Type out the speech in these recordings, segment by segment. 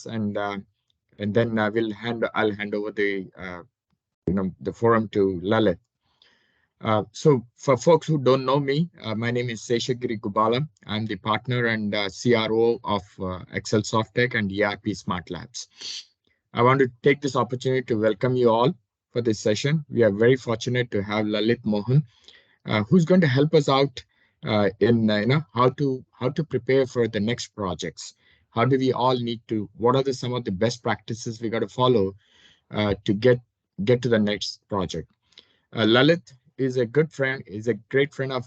and then I'll hand over the forum to Lalit. So for folks who don't know me, my name is Seshagiri Gubala. I'm the partner and CRO of Excel Softtech and ERP Smart Labs. I want to take this opportunity to welcome you all for this session. We are very fortunate to have Lalit Mohan, who's going to help us out in how to prepare for the next projects. How do we all need to? What are some of the best practices we got to follow to get to the next project? Lalit is a good friend, is a great friend of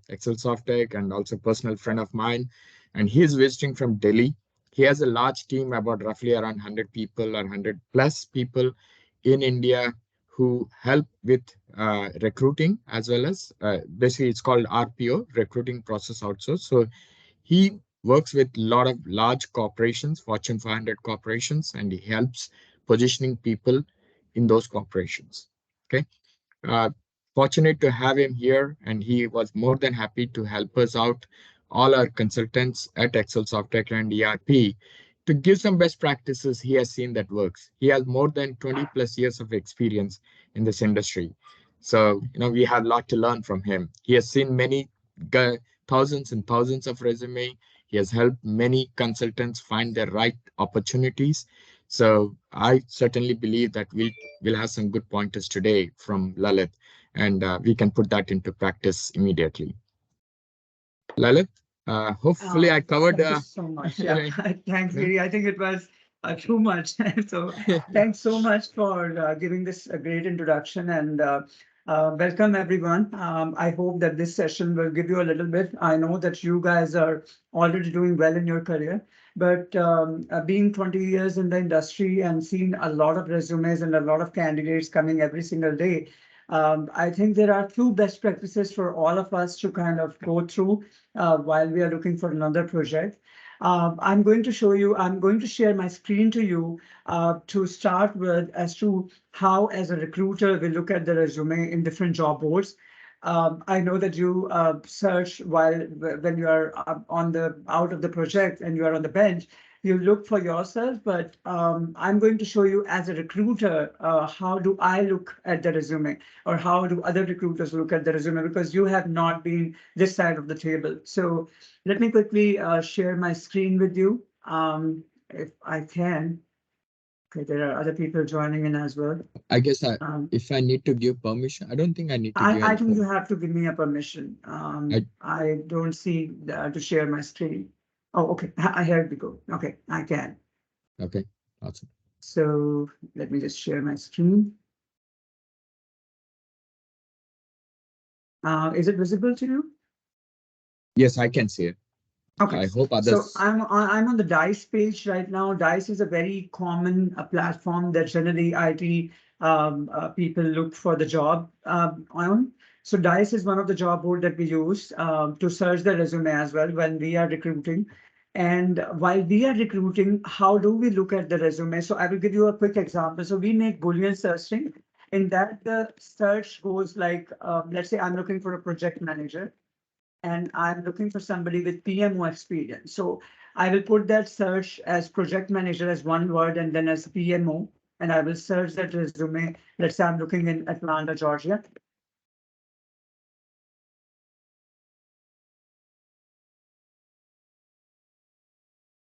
Excel Softtech and also personal friend of mine. And he is visiting from Delhi. He has a large team, about roughly around 100 people or 100 plus people in India who help with recruiting as well as basically it's called RPO, recruiting process outsource. So he works with a lot of large corporations, Fortune 500 corporations, and he helps positioning people in those corporations. Okay. Uh, Fortunate to have him here, and he was more than happy to help us out, all our consultants at Excel Softtech and ERP, to give some best practices he has seen that works. He has more than 20 plus years of experience in this industry. So, we have a lot to learn from him. He has seen many thousands and thousands of resume. He has helped many consultants find their right opportunities. So I certainly believe that we'll have some good pointers today from Lalit, and we can put that into practice immediately. Lalit, hopefully I covered. Thank you so much. Yeah, thanks, Giri. I think it was too much. So thanks so much for giving this a great introduction and welcome everyone. I hope that this session will give you a little bit. I know that you guys are already doing well in your career, but being 20 years in the industry and seeing a lot of resumes and a lot of candidates coming every single day, I think there are two best practices for all of us to kind of go through while we are looking for another project. I'm going to share my screen to you to start with as to how, as a recruiter, we look at the resume in different job boards. I know that you search when you are out of the project and you are on the bench, you look for yourself, but I'm going to show you as a recruiter, how do I look at the resume or how do other recruiters look at the resume, because you have not been this side of the table. So let me quickly share my screen with you, if I can. Okay, there are other people joining in as well. I guess if I need to give permission, I don't think I need to give. I think you have to give me a permission. I don't see to share my screen. Oh, okay. Here we go. Okay, I can. Okay, awesome. So let me just share my screen. Is it visible to you? Yes, I can see it. Okay. I hope others. So I'm on the Dice page right now. Dice is a very common platform that generally IT people look for the job on. So Dice is one of the job board that we use to search the resume as well when we are recruiting. And while we are recruiting, how do we look at the resume? So I will give you a quick example. So we make Boolean searching. In that, the search goes like, let's say I'm looking for a project manager and I'm looking for somebody with PMO experience. So I will put that search as project manager as one word and then as PMO, and I will search that resume. Let's say I'm looking in Atlanta, Georgia.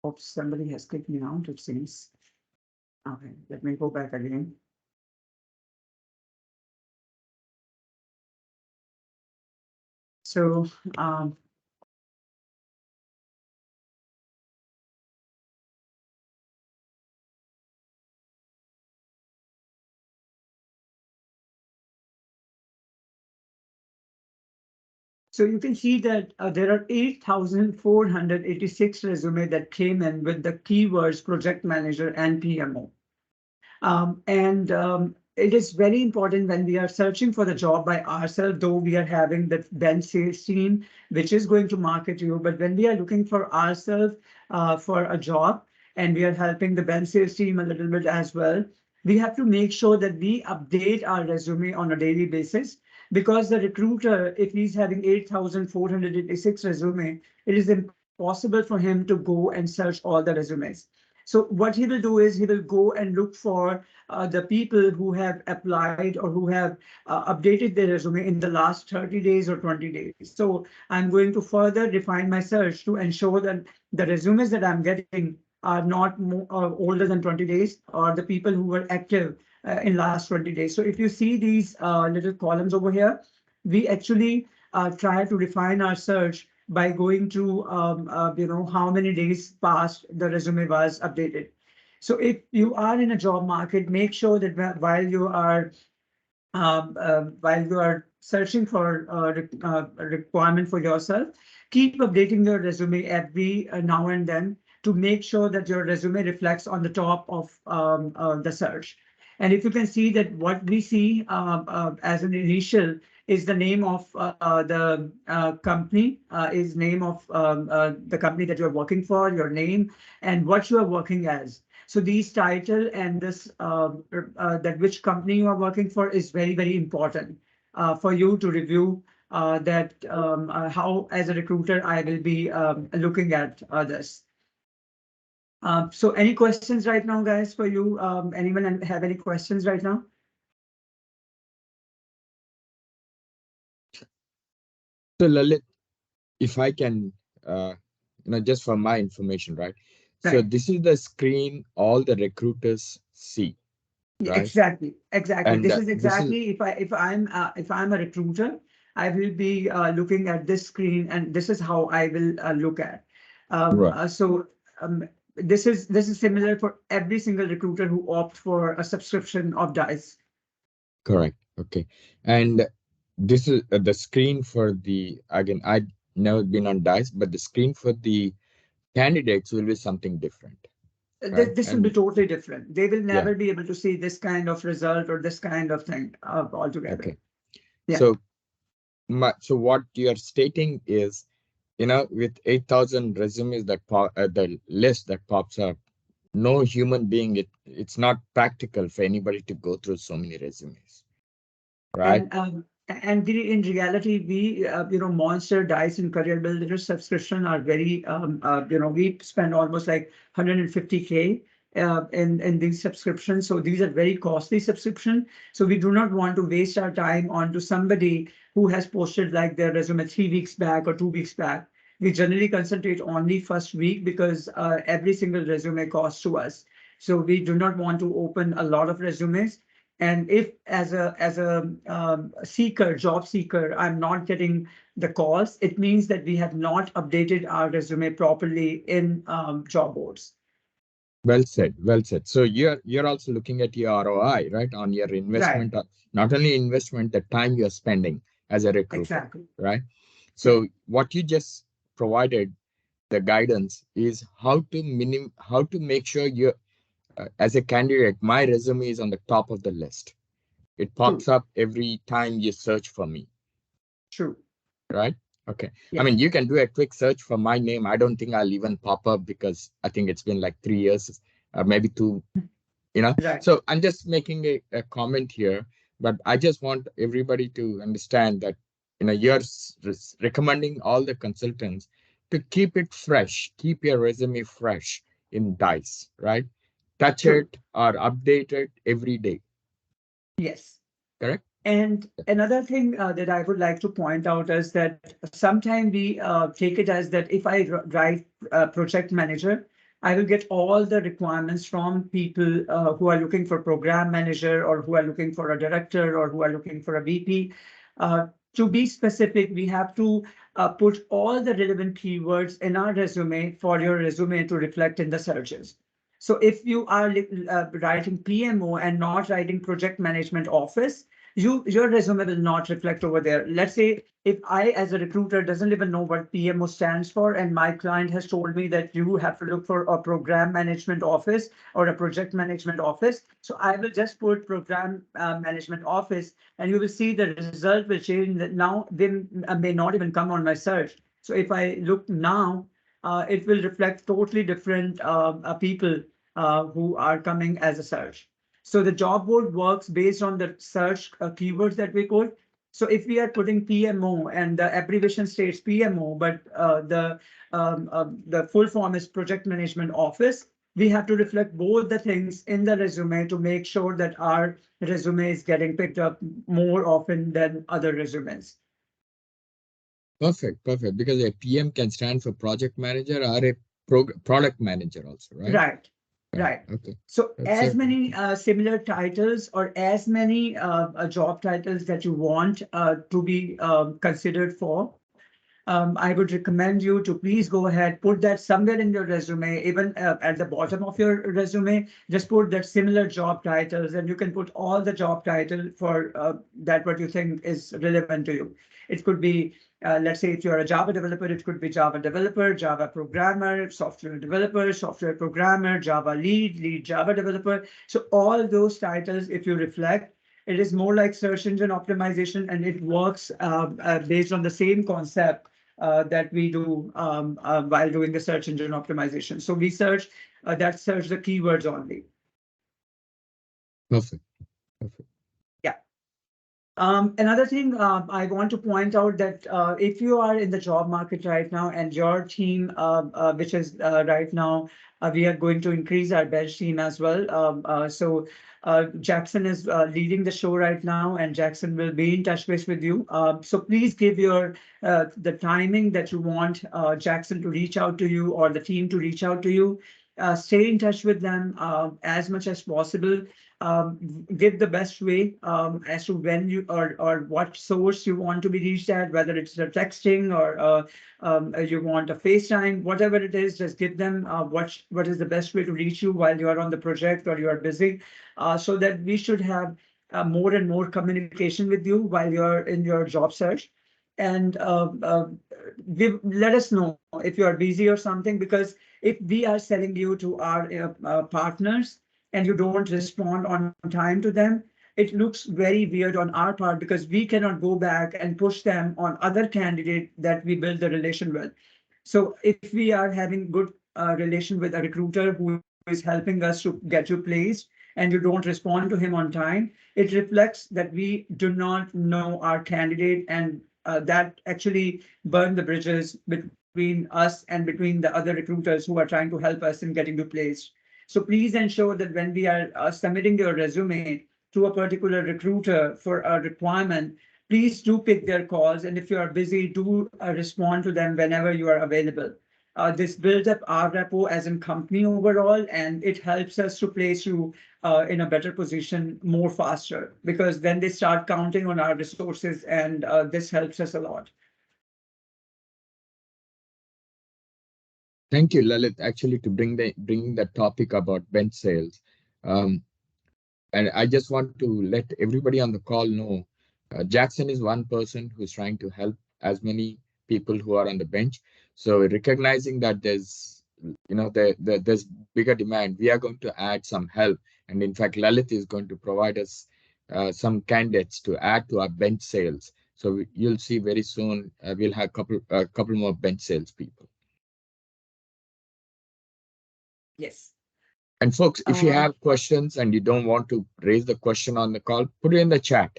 Oops, somebody has kicked me out, it seems. Okay, let me go back again. So So you can see that there are 8,486 resumes that came in with the keywords project manager and PMO. It is very important when we are searching for the job by ourselves, though we are having the bench sales team, which is going to market you. But when we are looking for ourselves for a job and we are helping the bench sales team a little bit as well, we have to make sure that we update our resume on a daily basis, because the recruiter, if he's having 8,486 resume, it is impossible for him to go and search all the resumes. So what he will do is he will go and look for the people who have applied or who have updated their resume in the last 30 days or 20 days. So I'm going to further refine my search to ensure that the resumes that I'm getting are not older than 20 days, or the people who were active in last 20 days. So if you see these little columns over here, we actually try to refine our search by going to how many days past the resume was updated. So if you are in a job market, make sure that while you are searching for a requirement for yourself, keep updating your resume every now and then to make sure that your resume reflects on the top of the search. And if you can see that what we see as an initial is the name of the company, is name of the company that you're working for, your name, and what you are working as. So these title and this that which company you are working for is very, very important for you to review that how as a recruiter I will be looking at this. So any questions right now, guys, for you? Anyone have any questions right now? So Lalit, if I can, just for my information, right? So Right. this is the screen all the recruiters see, Yeah, right? exactly, exactly. And This is this is exactly if I'm a recruiter, I will be looking at this screen, and this is how I will look at. right, So this is similar for every single recruiter who opt for a subscription of Dice. correct. Okay. And this is the screen for the, again, I'd never been on DICE, but the screen for the candidates will be something different, right? This will be And totally different. They will yeah, never be able to see this kind of result or this kind of thing altogether. okay. Yeah. So so what you're stating is, with 8,000 resumes that the list that pops up, no human being, it's not practical for anybody to go through so many resumes, right? In reality, we Monster, Dice, and Career Builder subscription are very we spend almost like 150K in these subscriptions. So these are very costly subscription. So we do not want to waste our time onto somebody who has posted like their resume 3 weeks back or 2 weeks back. We generally concentrate only first week because every single resume costs to us. So we do not want to open a lot of resumes. And if as a seeker, job seeker, I'm not getting the calls, it means that we have not updated our resume properly in job boards. Well said, well said. So you're also looking at your ROI, right, on your Right. investment, not only investment, the time you're spending as a recruiter, Exactly. right? Yeah. So what you just provided, the guidance is how to make sure you, as a candidate, my resume is on the top of the list. It True. pops up every time you search for me, True. right? Okay. I Yeah. mean, you can do a quick search for my name. I don't think I'll even pop up because I think it's been like 3 years, maybe two. Right. So I'm just making a comment here, but I just want everybody to understand that you're recommending all the consultants to keep it fresh, keep your resume fresh in Dice, right? Touch True. it or update it every day, Yes. correct? And another thing that I would like to point out is that sometimes we take it as that if I write project manager, I will get all the requirements from people who are looking for program manager or who are looking for a director or who are looking for a VP. To be specific, we have to put all the relevant keywords in our resume for your resume to reflect in the searches. So if you are writing PMO and not writing project management office, your resume will not reflect over there. Let's say if I as a recruiter doesn't even know what PMO stands for, and my client has told me that you have to look for a program management office or a project management office, so I will just put program management office, and you will see the result will change. That now they may not even come on my search. So if I look now, it will reflect totally different people who are coming as a search. So the job board works based on the search keywords that we put. So if we are putting PMO and the abbreviation states PMO, but the full form is Project Management Office, we have to reflect both the things in the resume to make sure that our resume is getting picked up more often than other resumes. Perfect, perfect. Because a PM can stand for project manager or a product manager also, right? Right, Right. right. Okay. So That's as it. many similar titles or as many job titles that you want to be considered for, I would recommend you to please go ahead, put that somewhere in your resume, even at the bottom of your resume, just put that similar job titles, and you can put all the job title for that what you think is relevant to you. It could be, let's say if you're a Java developer, it could be Java developer, Java programmer, software developer, software programmer, Java lead, lead Java developer. So all those titles, if you reflect, it is more like search engine optimization, and it works based on the same concept that we do while doing the search engine optimization. So we search search the keywords only. Perfect. Perfect. Yeah. Another thing I want to point out that if you are in the job market right now and your team, which is right now, we are going to increase our bench team as well. Jackson is leading the show right now, and Jackson will be in touch base with you. So please give your the timing that you want Jackson to reach out to you or the team to reach out to you. Stay in touch with them as much as possible. Give the best way as to when you or what source you want to be reached at, whether it's a texting or you want a FaceTime, whatever it is, just give them what is the best way to reach you while you are on the project or you are busy, so that we should have more and more communication with you while you're in your job search. And let us know if you are busy or something, because if we are selling you to our partners and you don't respond on time to them, it looks very weird on our part, because we cannot go back and push them on other candidate that we build the relation with. So if we are having good relation with a recruiter who is helping us to get you placed and you don't respond to him on time, it reflects that we do not know our candidate, and that actually burn the bridges between us and between the other recruiters who are trying to help us in getting you placed. So please ensure that when we are submitting your resume to a particular recruiter for a requirement, please do pick their calls. And if you are busy, do respond to them whenever you are available. This builds up our repo as a company overall, and it helps us to place you in a better position more faster, because then they start counting on our resources, and this helps us a lot. Thank you, Lalit, actually to bring the topic about bench sales. Um, and I just want to let everybody on the call know, Jackson is one person who's trying to help as many people who are on the bench. So recognizing that there's bigger demand, we are going to add some help. And in fact, Lalit is going to provide us some candidates to add to our bench sales. So you'll see very soon we'll have a couple more bench sales people. Yes. And folks, if you have questions and you don't want to raise the question on the call, put it in the chat.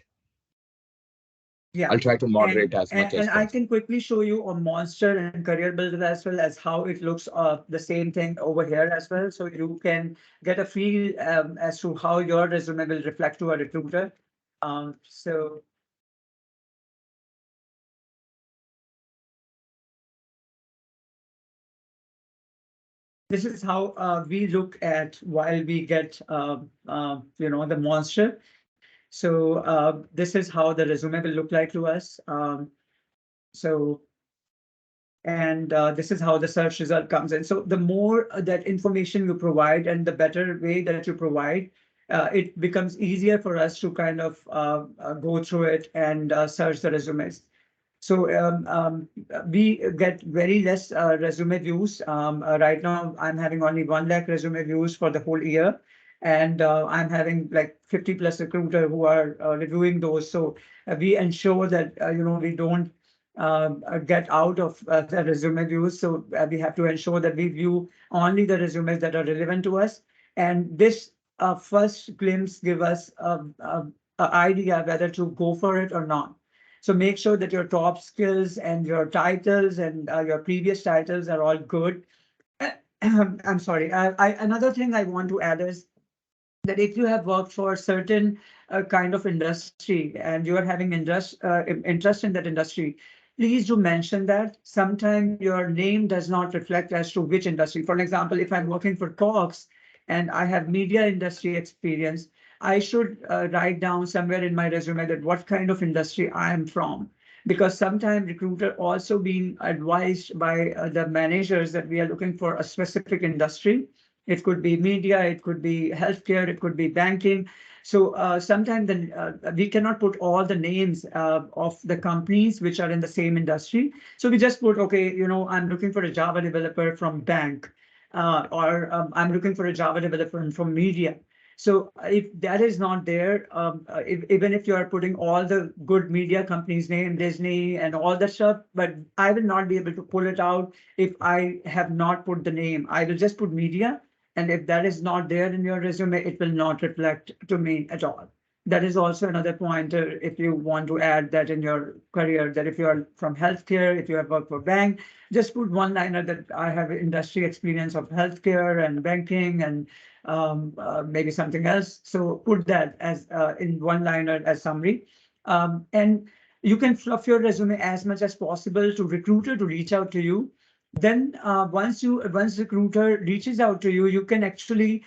Yeah. I'll try to moderate as much And as I possible. can quickly show you a Monster and Career Builder as well as how it looks the same thing over here as well. So you can get a feel as to how your resume will reflect to a recruiter. So this is how we look at while we get the Monster. So this is how the resume will look like to us. So and this is how the search result comes in. So the more that information you provide and the better way that you provide, it becomes easier for us to kind of go through it and search the resumes. So we get very less resume views. Right now, I'm having only 1 lakh resume views for the whole year. And I'm having like 50 plus recruiter who are reviewing those. So we ensure that, we don't get out of the resume views. So we have to ensure that we view only the resumes that are relevant to us. And this first glimpse give us a idea whether to go for it or not. So make sure that your top skills and your titles and your previous titles are all good. I'm sorry. Another thing I want to add is that if you have worked for a certain kind of industry and you are having interest in that industry, please do mention that. Sometimes your name does not reflect as to which industry. For example, if I'm working for Cox and I have media industry experience, I should write down somewhere in my resume that what kind of industry I am from. Because sometimes recruiter also being advised by the managers that we are looking for a specific industry. It could be media, it could be healthcare, it could be banking. So sometimes we cannot put all the names of the companies which are in the same industry. So we just put, okay, I'm looking for a Java developer from bank, or I'm looking for a Java developer from media. So if that is not there, even if you are putting all the good media companies name, Disney and all that stuff, but I will not be able to pull it out if I have not put the name. I will just put media, and if that is not there in your resume, it will not reflect to me at all. That is also another pointer if you want to add that in your career, that if you are from healthcare, if you have worked for bank, just put one liner that I have industry experience of healthcare and banking and maybe something else. So put that as in one liner as summary. And you can fluff your resume as much as possible to recruiter to reach out to you. Then once recruiter reaches out to you, you can actually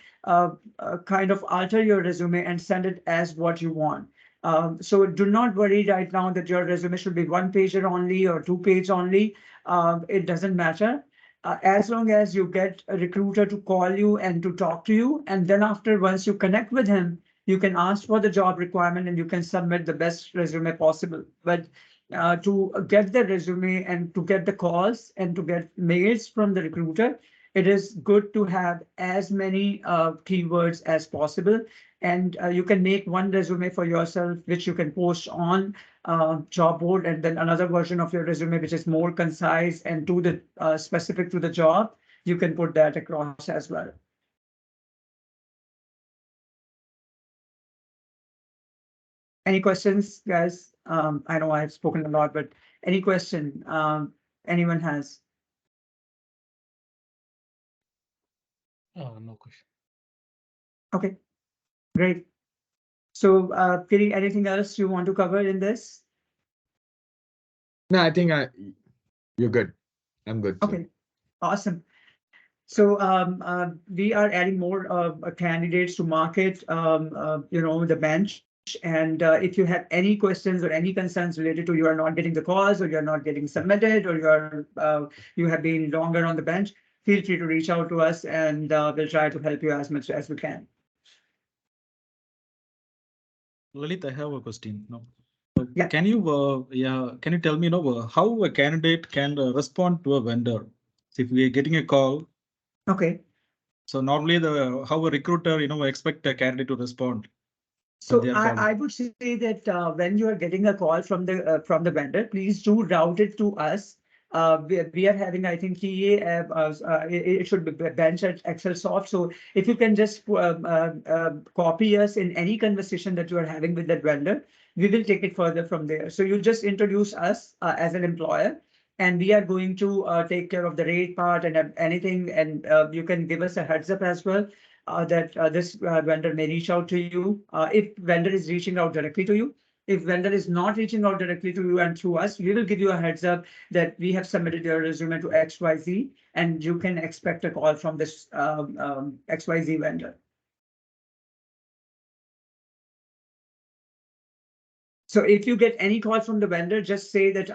kind of alter your resume and send it as what you want. So do not worry right now that your resume should be one pager only or two page only. It doesn't matter. As long as you get a recruiter to call you and to talk to you, and then after, once you connect with him, you can ask for the job requirement and you can submit the best resume possible. But to get the resume and to get the calls and to get mails from the recruiter, it is good to have as many keywords as possible. And you can make one resume for yourself, which you can post on job board, and then another version of your resume, which is more concise and to the specific to the job. You can put that across as well. Any questions, guys? I know I've spoken a lot, but any question anyone has? No question. Okay, great. So, Kiri, anything else you want to cover in this? No, I think you're good. I'm good. Okay, awesome. So we are adding more candidates to market, the bench. And if you have any questions or any concerns related to you are not getting the calls or you're not getting submitted or you have been longer on the bench, feel free to reach out to us and we'll try to help you as much as we can. Lalit, I have a question. No. Yeah. Can you tell me, how a candidate can respond to a vendor? So if we are getting a call, Okay. so normally how a recruiter, expect a candidate to respond when So they are calling. I would say that when you are getting a call from the vendor, please do route it to us. We are having, I think, it should be bench at Excel soft. So if you can just copy us in any conversation that you are having with that vendor, we will take it further from there. So you just introduce us as an employer, and we are going to take care of the rate part and anything. And you can give us a heads up as well that this vendor may reach out to you. If vendor is reaching out directly to you, if vendor is not reaching out directly to you and through us, we will give you a heads up that we have submitted your resume to XYZ, and you can expect a call from this XYZ vendor. So if you get any call from the vendor, just say that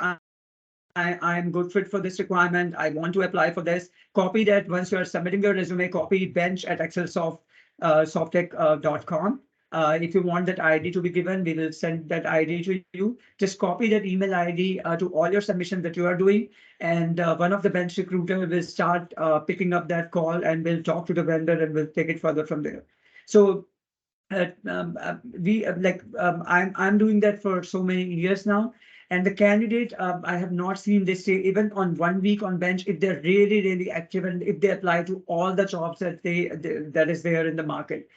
I'm good fit for this requirement. I want to apply for this. Copy that once you are submitting your resume, copy bench at excelsoft.com. If you want that ID to be given, we will send that ID to you. Just copy that email ID to all your submissions that you are doing. And one of the bench recruiter will start picking up that call and will talk to the vendor and will take it further from there. So I'm doing that for so many years now, and the candidate I have not seen this say even on 1 week on bench if they're really active and if they apply to all the jobs that is there in the market.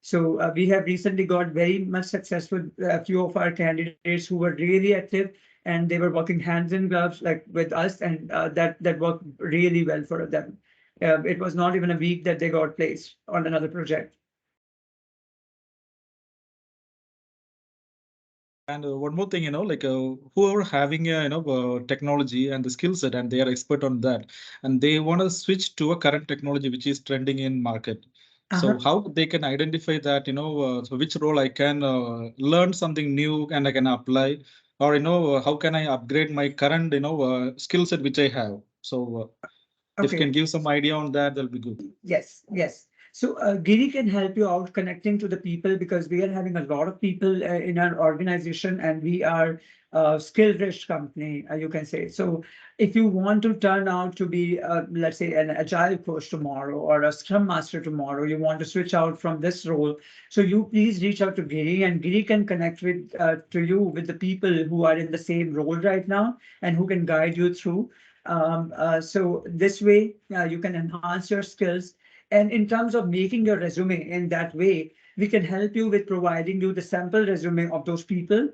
So we have recently got very much successful a few of our candidates who were really active and they were working hands in gloves like with us, and that worked really well for them. It was not even a week that they got placed on another project. And one more thing, like whoever having a technology and the skill set, and they are expert on that, and they want to switch to a current technology which is trending in market. So Uh-huh. how they can identify that, so which role I can learn something new and I can apply, or how can I upgrade my current skill set which I have. So if you Okay. can give some idea on that, that'll be good. Yes, yes. So Giri can help you out connecting to the people, because we are having a lot of people in our organization, and we are a skill-rich company, you can say. So if you want to turn out to be, let's say, an agile coach tomorrow or a scrum master tomorrow, you want to switch out from this role. So you please reach out to Giri, and Giri can connect with to you with the people who are in the same role right now and who can guide you through. So this way, you can enhance your skills. And in terms of making your resume in that way, we can help you with providing you the sample resume of those people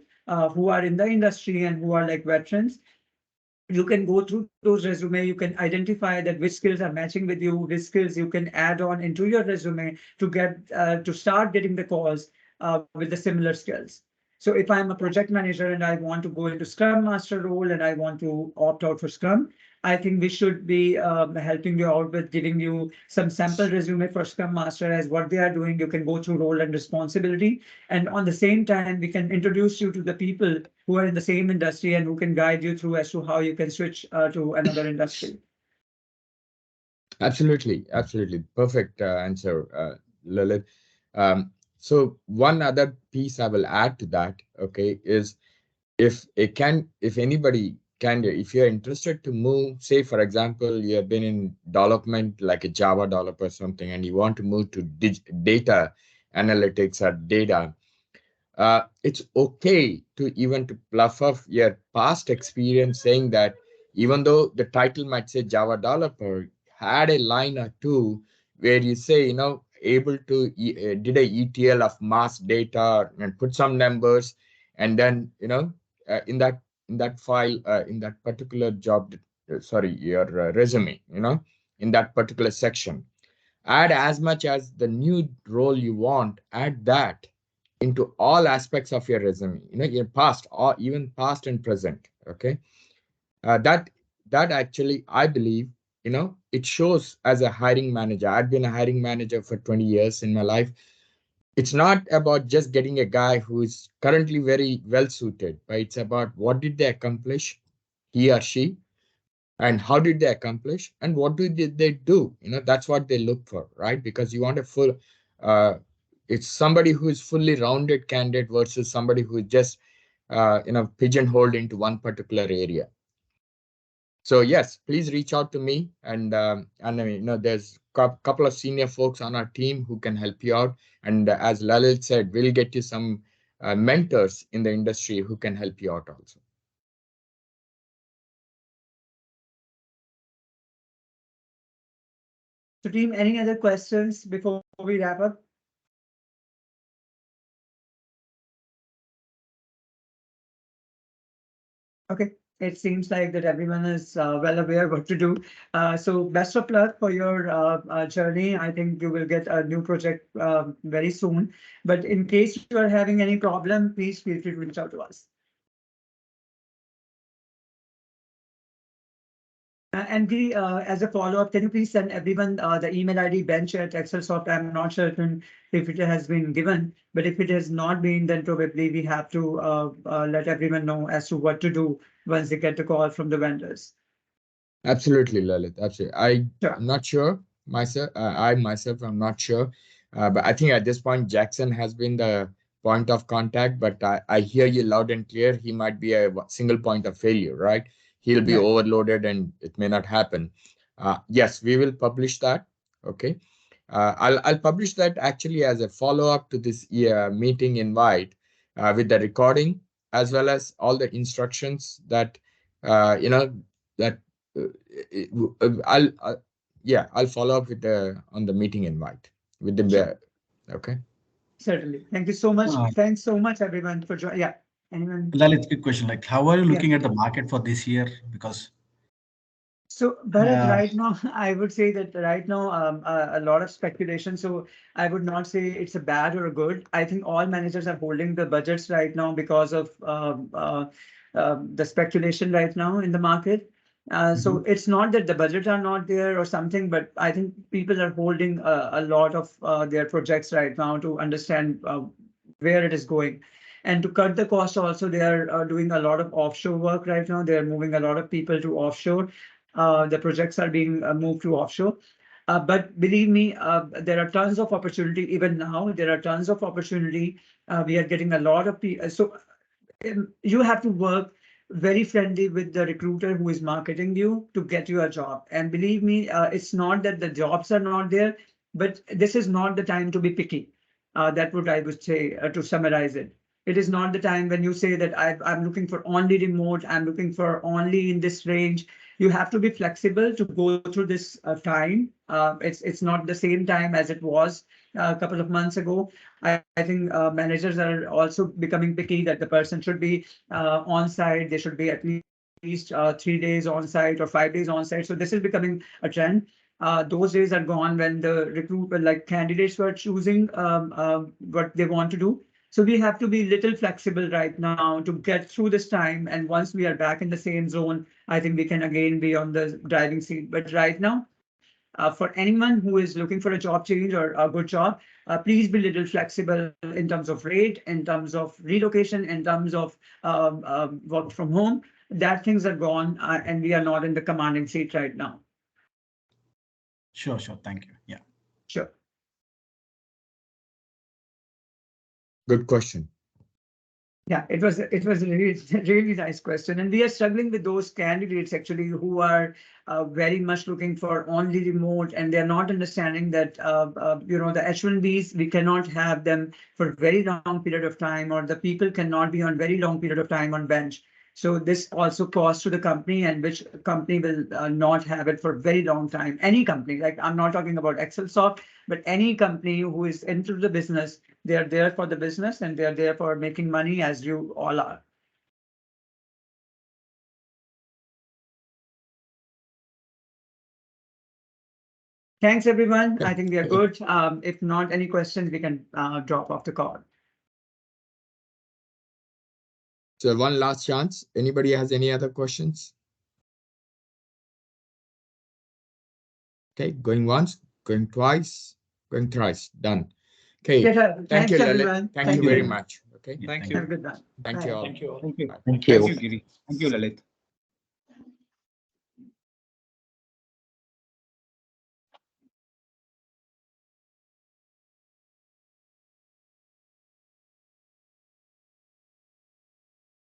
who are in the industry and who are like veterans. You can go through those resume, you can identify that which skills are matching with you, which skills you can add on into your resume to get to start getting the calls with the similar skills. So if I'm a project manager and I want to go into Scrum Master role and I want to opt out for Scrum, I think we should be helping you out with giving you some sample resume for Scrum Master as what they are doing. You can go through role and responsibility, and on the same time, we can introduce you to the people who are in the same industry and who can guide you through as to how you can switch to another industry. Absolutely, absolutely. Perfect answer, Lalit. So one other piece I will add to that, okay, is if anybody can, if you're interested to move, say for example, you have been in development like a Java developer or something, and you want to move to data analytics or data, it's okay to even to bluff up your past experience, saying that even though the title might say Java developer, had a line or two where you say, able to did a ETL of mass data and put some numbers, and then in that file, in that particular job, sorry, your resume, in that particular section, add as much as the new role you want, add that into all aspects of your resume, your past, or even past and present. Okay. Uh, that that actually, I believe, it shows as a hiring manager. I've been a hiring manager for 20 years in my life. It's not about just getting a guy who is currently very well suited, but it's about what did they accomplish, he or she, and how did they accomplish, and what did they do. That's what they look for, right? Because you want a full, uh, it's somebody who is fully rounded candidate versus somebody who is just pigeonholed into one particular area. So yes, please reach out to me, and I mean, there's a couple of senior folks on our team who can help you out. And as Lalit said, we'll get you some mentors in the industry who can help you out also. So team, any other questions before we wrap up? Okay, it seems like that everyone is well aware what to do. So best of luck for your journey. I think you will get a new project very soon. But in case you are having any problem, please feel free to reach out to us. And as a follow-up, can you please send everyone the email ID bench@excelsoft? I'm not certain if it has been given, but if it has not been, then probably we have to let everyone know as to what to do once they get the call from the vendors. Absolutely, Lalit. Absolutely. I'm Sure. not sure myself. I myself am not sure. But I think at this point, Jackson has been the point of contact. But I hear you loud and clear. He might be a single point of failure, right? He'll be Yeah. overloaded and it may not happen. Yes, we will publish that. Okay. I'll publish that actually as a follow-up to this meeting invite, with the recording as well as all the instructions that that uh, yeah, I'll follow up with the on the meeting invite with Sure. the okay. Certainly. Thank you so much. Uh, Thanks so much, everyone, for joining. Yeah. Anyone? Lalit, quick question. Like, how are you Yeah. looking at the market for this year? Because So, Bharat, Uh, right now, I would say that right now, a lot of speculation. So, I would not say it's a bad or a good. I think all managers are holding the budgets right now because of the speculation right now in the market. So, it's not that the budgets are not there or something, but I think people are holding a lot of their projects right now to understand where it is going. And to cut the cost also, they are doing a lot of offshore work right now. They are moving a lot of people to offshore. The projects are being moved to offshore. But believe me, there are tons of opportunity even now. There are tons of opportunity. We are getting a lot of people. So you have to work very friendly with the recruiter who is marketing you to get you a job. And believe me, it's not that the jobs are not there, but this is not the time to be picky. That would I would say to summarize it. It is not the time when you say that I'm looking for only remote, I'm looking for only in this range. You have to be flexible to go through this time. It's not the same time as it was a couple of months ago. I think managers are also becoming picky that the person should be on site. They should be at least 3 days on site or 5 days on site. So this is becoming a trend. Those days are gone when the recruit, like candidates were choosing what they want to do. So we have to be little flexible right now to get through this time. And once we are back in the same zone, I think we can again be on the driving seat. But right now, for anyone who is looking for a job change or a good job, please be little flexible in terms of rate, in terms of relocation, in terms of work from home. That things are gone, and we are not in the commanding seat right now. sure, sure. Thank you. Yeah. Sure. Good question. Yeah, it was a really really nice question, and we are struggling with those candidates actually who are very much looking for only remote, and they're not understanding that the H-1Bs we cannot have them for very long period of time, or the people cannot be on very long period of time on bench. So this also costs to the company, and which company will not have it for very long time. Any company, like I'm not talking about ExcelSoft, but any company who is into the business, they are there for the business and they are there for making money as you all are. Thanks, everyone. I think we are good. If not any questions, we can drop off the call. So one last chance. Anybody has any other questions? Okay, going once, going twice, going thrice. Done. Okay. Thank Thanks, you, Lalit. everyone. Thank Thank you very you. much. Okay. Yeah, Thank Have a you. good one. Thank Bye. you all. Thank you. Thank you. Bye. Thank Thank you. you, Giri. Thank you, Lalit.